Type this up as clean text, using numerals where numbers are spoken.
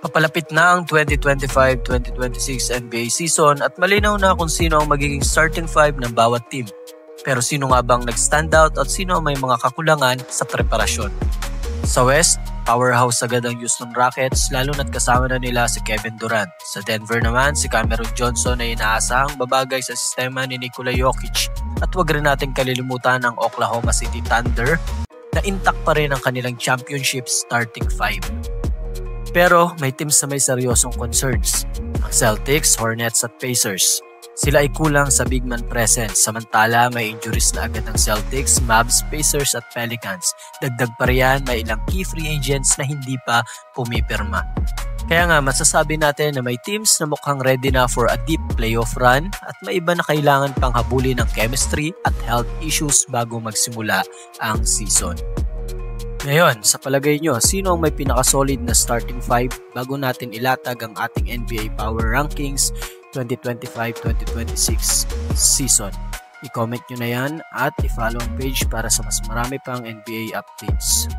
Papalapit na ang 2025-2026 NBA season at malinaw na kung sino ang magiging starting five ng bawat team. Pero sino nga bang nag-standout at sino ang may mga kakulangan sa preparasyon? Sa West, powerhouse agad ang Houston Rockets lalo na't kasama na nila si Kevin Durant. Sa Denver naman, si Cameron Johnson ay inaasahang babagay sa sistema ni Nikola Jokic. At wag rin natin kalilimutan ang Oklahoma City Thunder na intact pa rin ang kanilang championship starting five. Pero may teams na may seryosong concerns. Ang Celtics, Hornets at Pacers. Sila ay kulang sa big man presence samantala may injuries na agad ng Celtics, Mavs, Pacers at Pelicans. Dagdag pa riyan may ilang key free agents na hindi pa pumipirma. Kaya nga masasabi natin na may teams na mukhang ready na for a deep playoff run at may iba na kailangan pang habulin ng chemistry at health issues bago magsimula ang season. Ngayon, sa palagay nyo, sino ang may pinaka-solid na starting five bago natin ilatag ang ating NBA Power Rankings 2025-2026 season? I-comment nyo na yan at i-follow ang page para sa mas marami pang NBA updates.